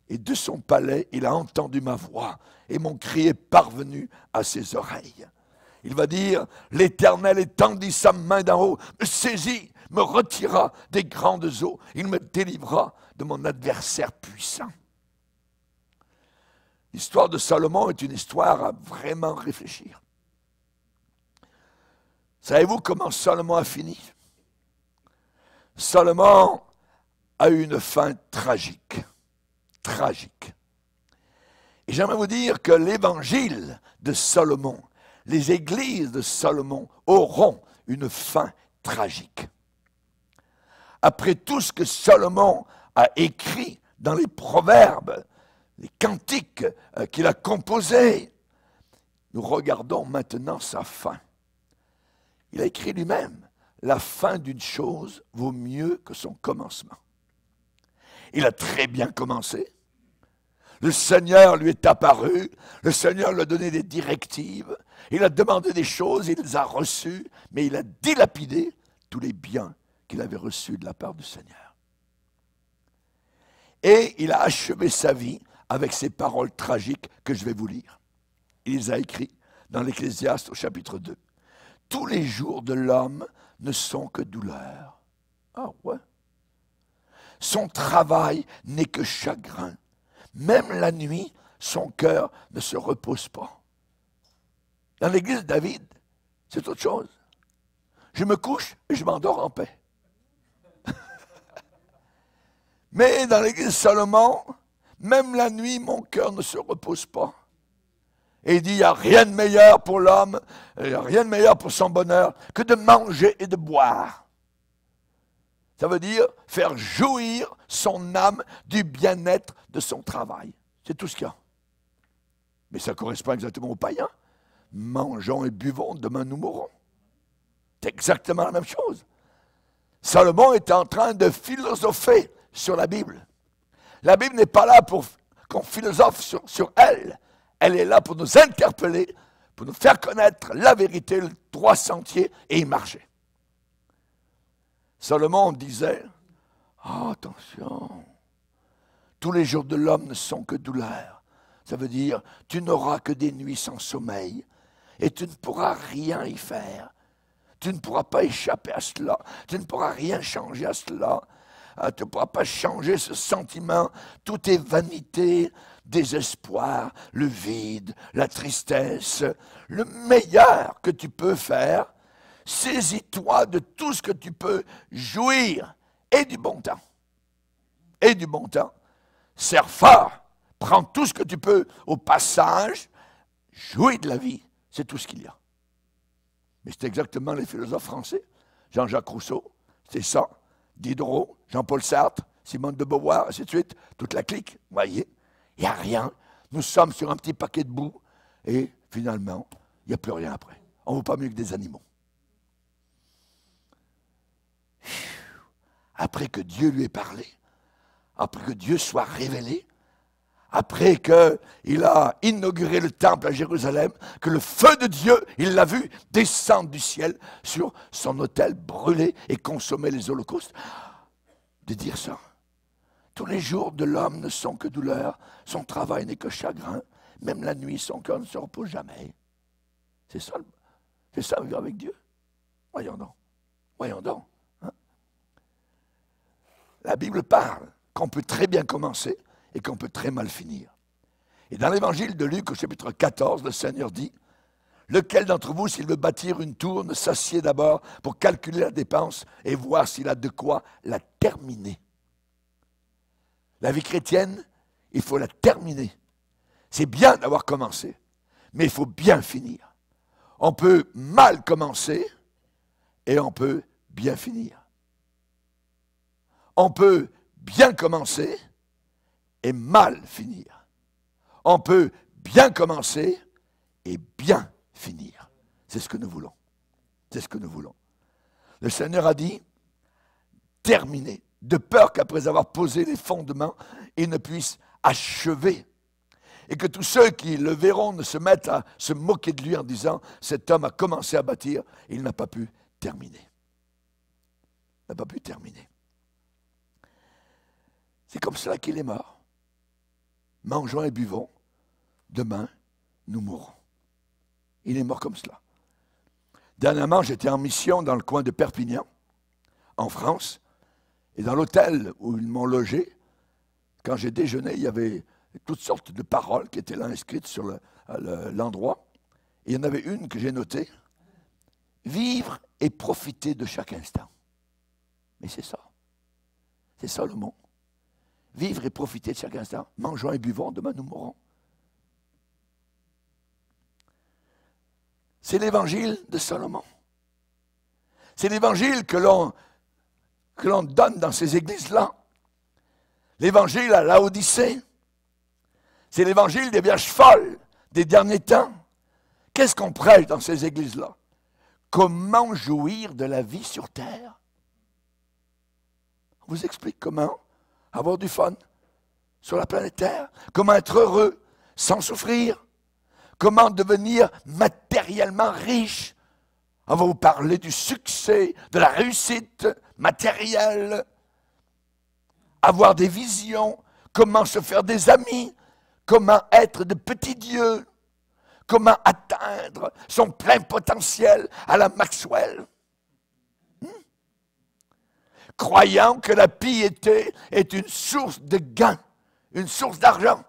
S1: et de son palais, il a entendu ma voix, et mon cri est parvenu à ses oreilles. Il va dire, l'Éternel étendit sa main d'en haut, me saisit, me retira des grandes eaux, il me délivra de mon adversaire puissant. L'histoire de Salomon est une histoire à vraiment réfléchir. Savez-vous comment Salomon a fini? Salomon a eu une fin tragique. Tragique. Et j'aimerais vous dire que l'évangile de Salomon, les églises de Salomon auront une fin tragique. Après tout ce que Salomon a écrit dans les proverbes, les cantiques qu'il a composés, nous regardons maintenant sa fin. Il a écrit lui-même, la fin d'une chose vaut mieux que son commencement. Il a très bien commencé. Le Seigneur lui est apparu, le Seigneur lui a donné des directives, il a demandé des choses, il les a reçues, mais il a dilapidé tous les biens qu'il avait reçus de la part du Seigneur. Et il a achevé sa vie avec ces paroles tragiques que je vais vous lire. Il les a écrites dans l'Ecclésiaste au chapitre 2. Tous les jours de l'homme ne sont que douleur. Ah ouais. Son travail n'est que chagrin. Même la nuit, son cœur ne se repose pas. Dans l'église de David, c'est autre chose. Je me couche et je m'endors en paix. Mais dans l'église de Salomon, même la nuit, mon cœur ne se repose pas. Et il dit, il n'y a rien de meilleur pour l'homme, il n'y a rien de meilleur pour son bonheur que de manger et de boire. Ça veut dire faire jouir son âme du bien-être de son travail. C'est tout ce qu'il y a. Mais ça correspond exactement aux païens. Mangeons et buvons, demain nous mourrons. C'est exactement la même chose. Salomon est en train de philosopher sur la Bible. La Bible n'est pas là pour qu'on philosophe sur elle. Elle est là pour nous interpeller, pour nous faire connaître la vérité, le droit sentier et y marcher. Salomon disait, oh, attention, tous les jours de l'homme ne sont que douleur. Ça veut dire, tu n'auras que des nuits sans sommeil et tu ne pourras rien y faire. Tu ne pourras pas échapper à cela, tu ne pourras rien changer à cela. Tu ne pourras pas changer ce sentiment, tout est vanité, désespoir, le vide, la tristesse. Le meilleur que tu peux faire, saisis-toi de tout ce que tu peux jouir et du bon temps. Et du bon temps. Serre fort, prends tout ce que tu peux au passage, jouis de la vie, c'est tout ce qu'il y a. Mais c'est exactement les philosophes français. Jean-Jacques Rousseau, c'est ça. Diderot, Jean-Paul Sartre, Simone de Beauvoir, ainsi de suite, toute la clique. Vous voyez, il n'y a rien. Nous sommes sur un petit paquet de boue et finalement, il n'y a plus rien après. On ne vaut pas mieux que des animaux. Après que Dieu lui ait parlé, après que Dieu soit révélé, après qu'il a inauguré le temple à Jérusalem, que le feu de Dieu, il l'a vu descendre du ciel sur son autel, brûler et consommer les holocaustes. De dire ça. Tous les jours de l'homme ne sont que douleur, son travail n'est que chagrin, même la nuit, son cœur ne se repose jamais. C'est ça vivre avec Dieu. Voyons donc. Voyons donc. Hein? La Bible parle qu'on peut très bien commencer et qu'on peut très mal finir. Et dans l'évangile de Luc, au chapitre 14, le Seigneur dit, « Lequel d'entre vous, s'il veut bâtir une tour, ne s'assied d'abord pour calculer la dépense et voir s'il a de quoi la terminer. » La vie chrétienne, il faut la terminer. C'est bien d'avoir commencé, mais il faut bien finir. On peut mal commencer et on peut bien finir. On peut bien commencer et mal finir. On peut bien commencer et bien finir. C'est ce que nous voulons. C'est ce que nous voulons. Le Seigneur a dit, terminez, de peur qu'après avoir posé les fondements, il ne puisse achever. Et que tous ceux qui le verront ne se mettent à se moquer de lui en disant, cet homme a commencé à bâtir, il n'a pas pu terminer. Il n'a pas pu terminer. C'est comme cela qu'il est mort. mangeons et buvons, demain, nous mourrons. Il est mort comme cela. Dernièrement, j'étais en mission dans le coin de Perpignan, en France, et dans l'hôtel où ils m'ont logé, quand j'ai déjeuné, il y avait toutes sortes de paroles qui étaient là inscrites sur l'endroit. Et il y en avait une que j'ai notée. Vivre et profiter de chaque instant. Mais c'est ça. C'est ça le mot. Vivre et profiter de chaque instant. Mangeons et buvons, demain nous mourrons. C'est l'évangile de Salomon. C'est l'évangile que l'on donne dans ces églises-là. L'évangile à Laodicée. C'est l'évangile des vierges folles des derniers temps. Qu'est-ce qu'on prêche dans ces églises-là? Comment jouir de la vie sur terre? On vous explique comment avoir du fun sur la planète Terre. Comment être heureux sans souffrir. Comment devenir matériellement riche. On va vous parler du succès, de la réussite matérielle. Avoir des visions. Comment se faire des amis. Comment être de petits dieux. Comment atteindre son plein potentiel à la Maxwell. Croyant que la piété est une source de gain, une source d'argent.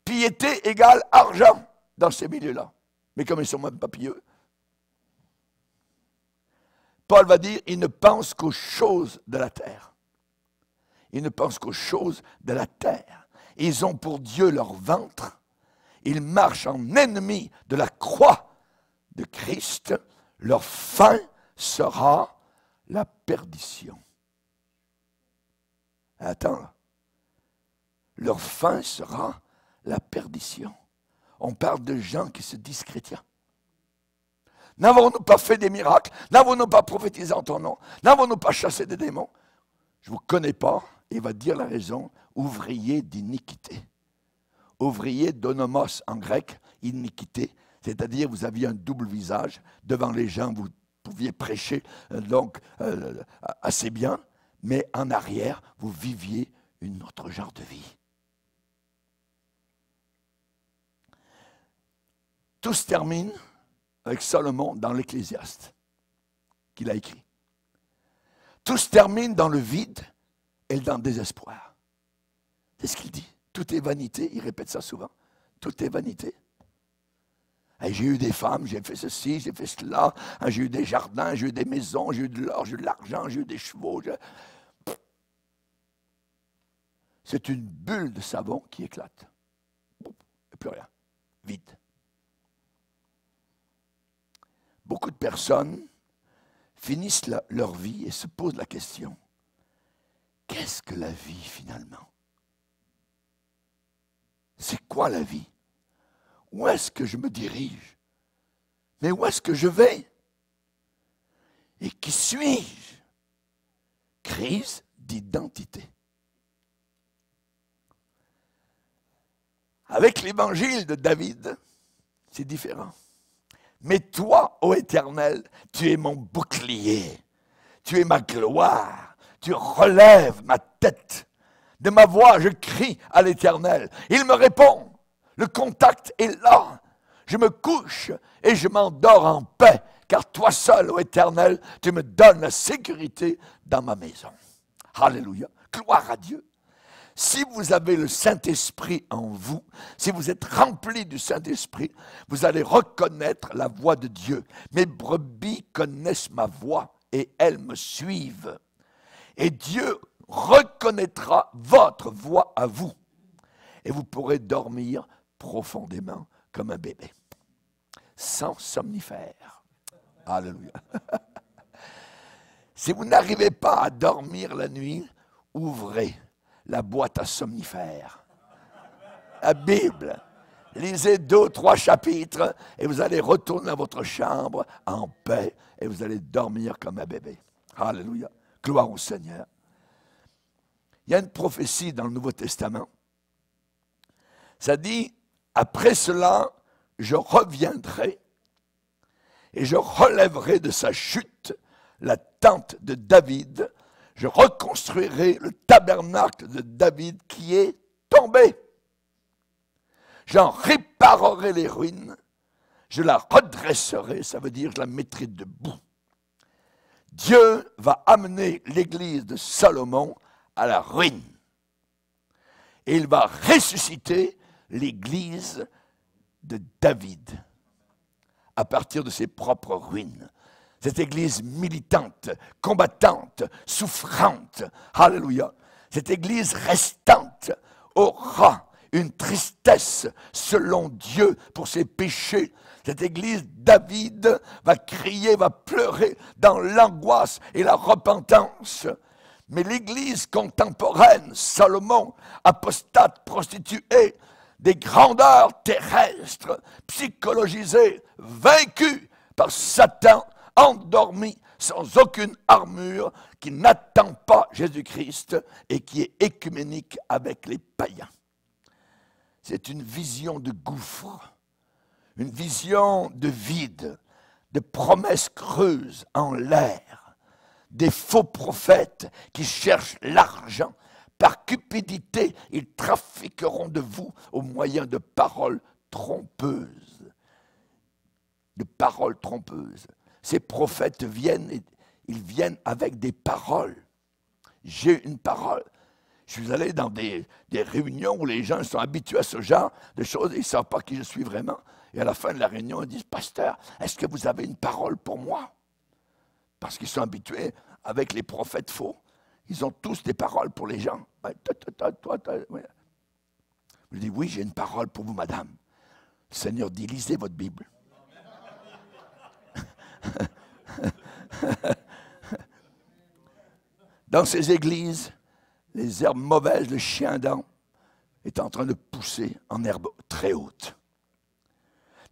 S1: Piété égale argent dans ces milieux-là. Mais comme ils ne sont même pas pieux, Paul va dire, ils ne pensent qu'aux choses de la terre. Ils ne pensent qu'aux choses de la terre. Ils ont pour Dieu leur ventre. Ils marchent en ennemis de la croix de Christ. Leur fin sera la perdition. Attends, là. Leur fin sera la perdition. On parle de gens qui se disent chrétiens. N'avons-nous pas fait des miracles? N'avons-nous pas prophétisé en ton nom? N'avons-nous pas chassé des démons? Je ne vous connais pas, et il va dire la raison, ouvrier d'iniquité. Ouvrier d'onomos en grec, iniquité, c'est-à-dire vous aviez un double visage, devant les gens vous pouviez prêcher assez bien, mais en arrière vous viviez un autre genre de vie. Tout se termine avec Salomon dans l'Ecclésiaste qu'il a écrit. Tout se termine dans le vide et dans le désespoir. C'est ce qu'il dit. Tout est vanité, il répète ça souvent. Tout est vanité. J'ai eu des femmes, j'ai fait ceci, j'ai fait cela, j'ai eu des jardins, j'ai eu des maisons, j'ai eu de l'or, j'ai eu de l'argent, j'ai eu des chevaux. C'est une bulle de savon qui éclate. Il n'y a plus rien. Vide. Beaucoup de personnes finissent leur vie et se posent la question, qu'est-ce que la vie finalement? C'est quoi la vie? Où est-ce que je me dirige? Mais où est-ce que je vais? Et qui suis-je? Crise d'identité. Avec l'évangile de David, c'est différent. Mais toi, ô Éternel, tu es mon bouclier, tu es ma gloire, tu relèves ma tête. De ma voix, je crie à l'Éternel. Il me répond. Le contact est là. Je me couche et je m'endors en paix, car toi seul, ô Éternel, tu me donnes la sécurité dans ma maison. Alléluia. Gloire à Dieu. Si vous avez le Saint-Esprit en vous, si vous êtes rempli du Saint-Esprit, vous allez reconnaître la voix de Dieu. Mes brebis connaissent ma voix et elles me suivent. Et Dieu reconnaîtra votre voix à vous. Et vous pourrez dormir profondément comme un bébé, sans somnifère. Alléluia. Si vous n'arrivez pas à dormir la nuit, ouvrez la boîte à somnifères. La Bible. Lisez 2 ou 3 chapitres et vous allez retourner dans votre chambre en paix et vous allez dormir comme un bébé. Alléluia. Gloire au Seigneur. Il y a une prophétie dans le Nouveau Testament. Ça dit, après cela, je reviendrai et je relèverai de sa chute la tente de David. Je reconstruirai le tabernacle de David qui est tombé. j'en réparerai les ruines, je la redresserai, ça veut dire que je la mettrai debout. Dieu va amener l'église de Salomon à la ruine. Et il va ressusciter l'église de David à partir de ses propres ruines. Cette église militante, combattante, souffrante, alléluia, cette église restante aura une tristesse selon Dieu pour ses péchés. Cette église, David, va crier, va pleurer dans l'angoisse et la repentance. Mais l'église contemporaine, Salomon, apostate, prostituée, des grandeurs terrestres, psychologisées, vaincues par Satan, endormi, sans aucune armure, qui n'attend pas Jésus-Christ et qui est écuménique avec les païens. C'est une vision de gouffre, une vision de vide, de promesses creuses en l'air, des faux prophètes qui cherchent l'argent. Par cupidité, ils trafiqueront de vous au moyen de paroles trompeuses. De paroles trompeuses. Ces prophètes viennent, ils viennent avec des paroles. J'ai une parole. Je suis allé dans des réunions où les gens sont habitués à ce genre de choses et ils ne savent pas qui je suis vraiment. Et à la fin de la réunion, ils disent, « Pasteur, est-ce que vous avez une parole pour moi? » Parce qu'ils sont habitués avec les prophètes faux. Ils ont tous des paroles pour les gens. Je dis, oui, j'ai une parole pour vous, madame. Le Seigneur dit, lisez votre Bible. Dans ces églises, les herbes mauvaises, le chien-dent est en train de pousser en herbe très haute.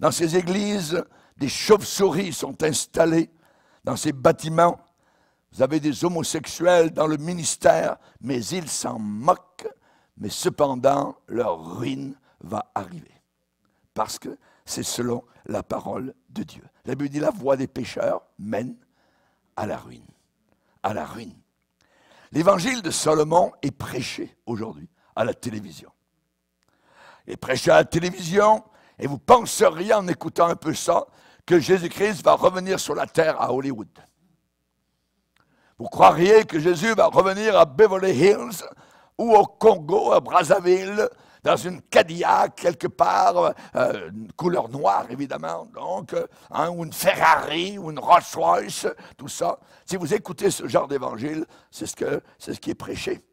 S1: Dans ces églises, des chauves-souris sont installées dans ces bâtiments. Vous avez des homosexuels dans le ministère, mais ils s'en moquent. Mais cependant, leur ruine va arriver. Parce que c'est selon la parole de Dieu. La Bible dit, la voie des pécheurs mène à la ruine. À la ruine. L'évangile de Salomon est prêché aujourd'hui à la télévision. Il est prêché à la télévision et vous penseriez en écoutant un peu ça que Jésus-Christ va revenir sur la terre à Hollywood. Vous croiriez que Jésus va revenir à Beverly Hills ou au Congo, à Brazzaville, dans une Cadillac quelque part, une couleur noire évidemment, donc, ou une Ferrari, ou une Rolls-Royce, tout ça. Si vous écoutez ce genre d'évangile, c'est ce qui est prêché.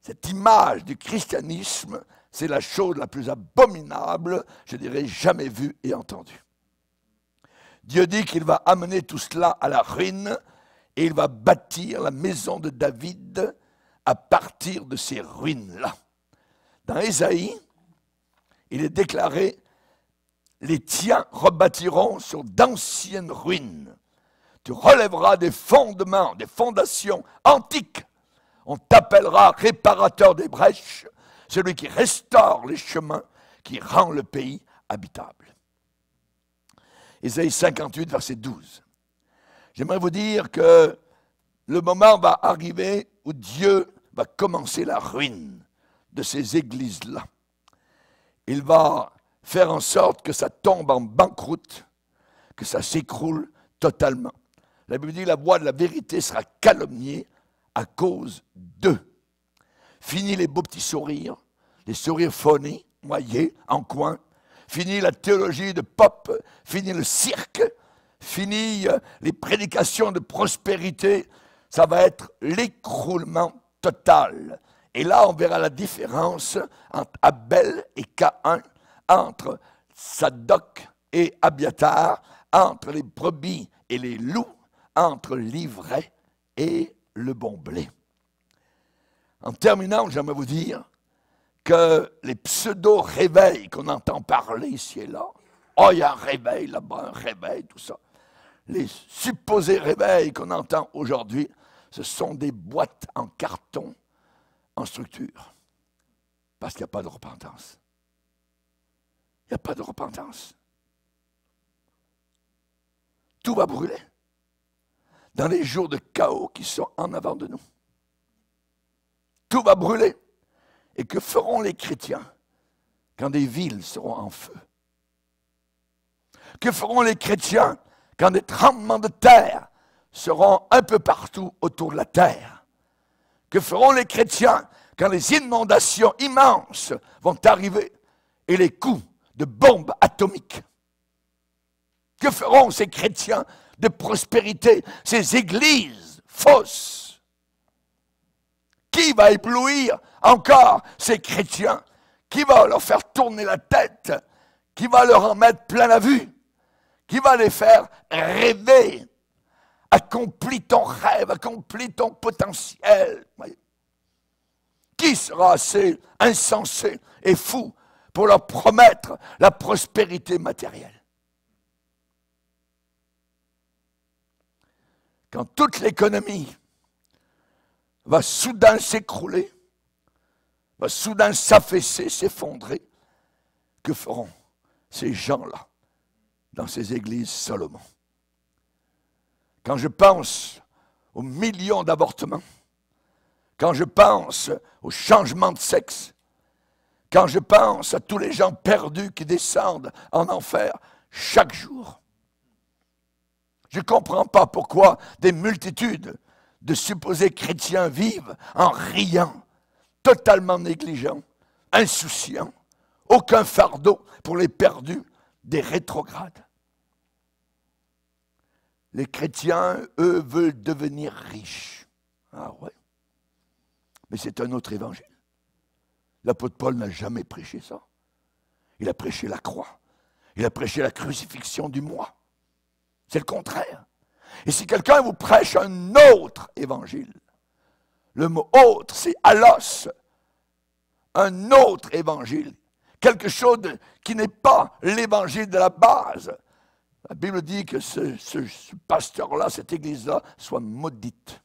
S1: Cette image du christianisme, c'est la chose la plus abominable, je dirais, jamais vue et entendue. Dieu dit qu'il va amener tout cela à la ruine, et il va bâtir la maison de David à partir de ces ruines-là. Dans Ésaïe, il est déclaré « Les tiens rebâtiront sur d'anciennes ruines. Tu relèveras des fondements, des fondations antiques. On t'appellera réparateur des brèches, celui qui restaure les chemins, qui rend le pays habitable. » Ésaïe 58, verset 12. J'aimerais vous dire que le moment va arriver où Dieu va commencer la ruine de ces églises-là. Il va faire en sorte que ça tombe en banqueroute, que ça s'écroule totalement. La Bible dit que la voie de la vérité sera calomniée à cause d'eux. Fini les beaux petits sourires, les sourires phonés, moyés, en coin. Fini la théologie de pop, fini le cirque, fini les prédications de prospérité. Ça va être l'écroulement total. Et là, on verra la différence entre Abel et Caïn, entre Sadoc et Abiatar, entre les brebis et les loups, entre l'ivraie et le bon blé. En terminant, j'aimerais vous dire que les pseudo-réveils qu'on entend parler ici et là, oh, il y a un réveil là-bas, un réveil, tout ça. Les supposés réveils qu'on entend aujourd'hui, ce sont des boîtes en carton, en structure, parce qu'il n'y a pas de repentance. Il n'y a pas de repentance. Tout va brûler dans les jours de chaos qui sont en avant de nous. Tout va brûler. Et que feront les chrétiens? quand des villes seront en feu? Que feront les chrétiens quand des tremblements de terre seront un peu partout autour de la terre? Que feront les chrétiens quand les inondations immenses vont arriver et les coups de bombes atomiques? Que feront ces chrétiens de prospérité, ces églises fausses? Qui va éblouir encore ces chrétiens? Qui va leur faire tourner la tête? Qui va leur en mettre plein la vue? Qui va les faire rêver? Accomplis ton rêve, accomplis ton potentiel. Qui sera assez insensé et fou pour leur promettre la prospérité matérielle? Quand toute l'économie va soudain s'écrouler, va soudain s'affaisser, s'effondrer, que feront ces gens-là dans ces églises Salomon? Quand je pense aux millions d'avortements, quand je pense au changement de sexe, quand je pense à tous les gens perdus qui descendent en enfer chaque jour, je ne comprends pas pourquoi des multitudes de supposés chrétiens vivent en riant, totalement négligents, insouciants, aucun fardeau pour les perdus, des rétrogrades. Les chrétiens, eux, veulent devenir riches. Ah ouais. Mais c'est un autre évangile. L'apôtre Paul n'a jamais prêché ça. Il a prêché la croix. Il a prêché la crucifixion du moi. C'est le contraire. Et si quelqu'un vous prêche un autre évangile, le mot autre, c'est allos, un autre évangile, quelque chose qui n'est pas l'évangile de la base. La Bible dit que ce pasteur-là, cette église-là, soit maudite.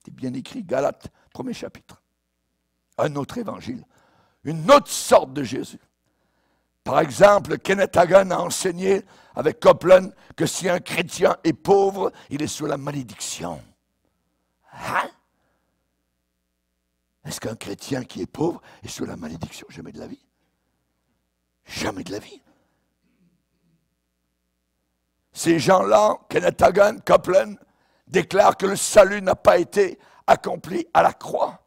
S1: C'est bien écrit, Galates, 1er chapitre. Un autre évangile, une autre sorte de Jésus. Par exemple, Kenneth Hagin a enseigné avec Copeland que si un chrétien est pauvre, il est sous la malédiction. Hein? Est-ce qu'un chrétien qui est pauvre est sous la malédiction? Jamais de la vie. Jamais de la vie. Ces gens-là, Kenneth Hagin, Copeland, déclarent que le salut n'a pas été accompli à la croix,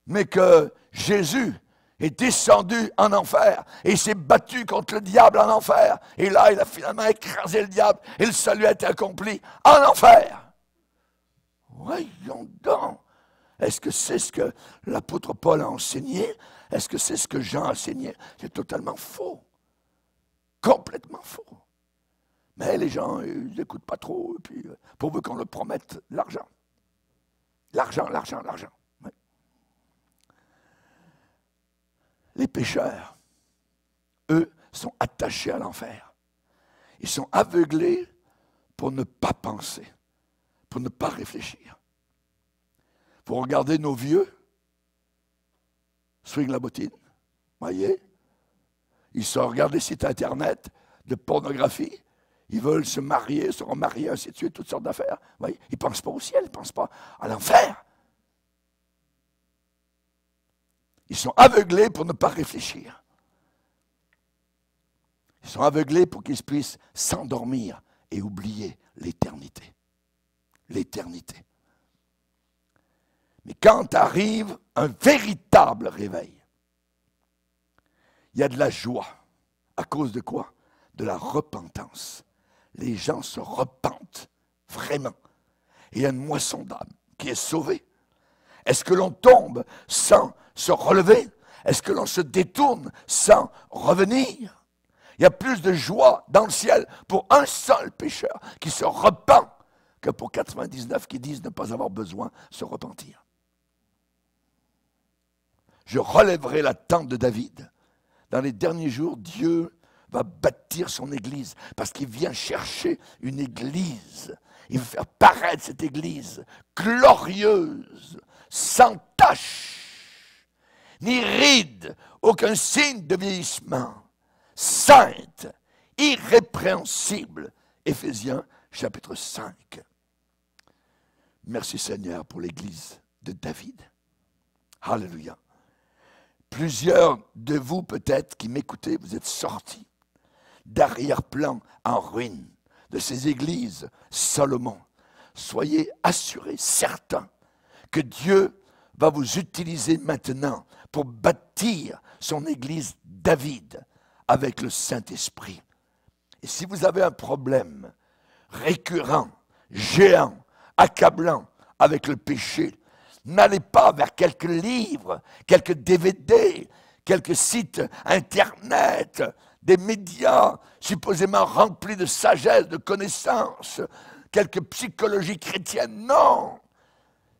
S1: mais que Jésus est descendu en enfer et il s'est battu contre le diable en enfer. Et là, il a finalement écrasé le diable et le salut a été accompli en enfer. Voyons donc. Est-ce que c'est ce que l'apôtre Paul a enseigné? Est-ce que c'est ce que Jean a enseigné? C'est totalement faux. Complètement faux. Mais les gens, ils n'écoutent pas trop, et puis, pourvu qu'on leur promette l'argent. L'argent, l'argent, l'argent. Oui. Les pécheurs, eux, sont attachés à l'enfer. Ils sont aveuglés pour ne pas penser, pour ne pas réfléchir. Vous regardez nos vieux, swing la bottine, voyez? Ils se regardent des sites internet de pornographie. Ils veulent se marier, se remarier, ainsi de suite, toutes sortes d'affaires. Ils ne pensent pas au ciel, ils ne pensent pas à l'enfer. Ils sont aveuglés pour ne pas réfléchir. Ils sont aveuglés pour qu'ils puissent s'endormir et oublier l'éternité. L'éternité. Mais quand arrive un véritable réveil, il y a de la joie. À cause de quoi? De la repentance. Les gens se repentent vraiment. Et il y a une moisson d'âme qui est sauvée. Est-ce que l'on tombe sans se relever? Est-ce que l'on se détourne sans revenir? Il y a plus de joie dans le ciel pour un seul pécheur qui se repent que pour 99 qui disent ne pas avoir besoin de se repentir. Je relèverai la tente de David. Dans les derniers jours, Dieu va bâtir son église parce qu'il vient chercher une église. Il veut faire paraître cette église glorieuse, sans tache, ni ride, aucun signe de vieillissement, sainte, irrépréhensible. Éphésiens chapitre 5. Merci Seigneur pour l'église de David. Alléluia. Plusieurs de vous, peut-être, qui m'écoutez, vous êtes sortis d'arrière-plan en ruine de ces églises Salomon. Soyez assurés, certains, que Dieu va vous utiliser maintenant pour bâtir son église David avec le Saint-Esprit. Et si vous avez un problème récurrent, géant, accablant avec le péché, n'allez pas vers quelques livres, quelques DVD, quelques sites Internet, des médias supposément remplis de sagesse, de connaissances, quelques psychologies chrétiennes. Non!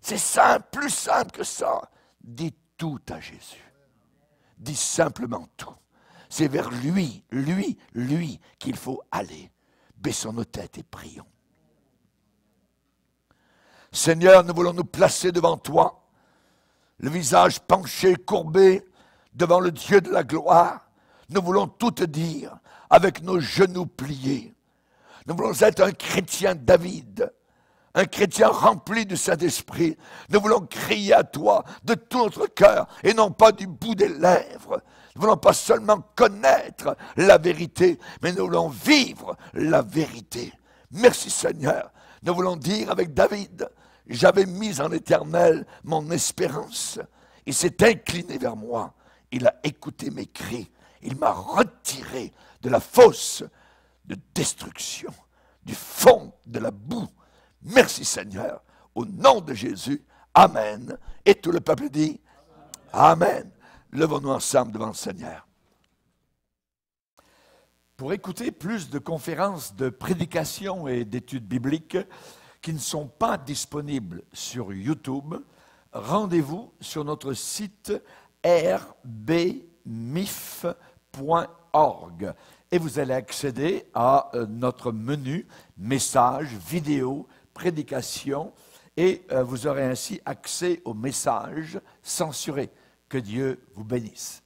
S1: C'est simple, plus simple que ça. Dis tout à Jésus. Dis simplement tout. C'est vers lui qu'il faut aller. Baissons nos têtes et prions. Seigneur, nous voulons nous placer devant toi, le visage penché, courbé, devant le Dieu de la gloire. Nous voulons tout te dire, avec nos genoux pliés. Nous voulons être un chrétien David, un chrétien rempli du Saint-Esprit. Nous voulons crier à toi de tout notre cœur et non pas du bout des lèvres. Nous ne voulons pas seulement connaître la vérité, mais nous voulons vivre la vérité. Merci Seigneur. Nous voulons dire avec David, j'avais mis en l'Éternel mon espérance. Il s'est incliné vers moi. Il a écouté mes cris. Il m'a retiré de la fosse de destruction, du fond de la boue. Merci Seigneur. Au nom de Jésus. Amen. Et tout le peuple dit Amen. Levons-nous ensemble devant le Seigneur. Pour écouter plus de conférences de prédication et d'études bibliques qui ne sont pas disponibles sur YouTube, rendez-vous sur notre site rbmif.org et vous allez accéder à notre menu messages, vidéos, prédications et vous aurez ainsi accès aux messages censurés. Que Dieu vous bénisse.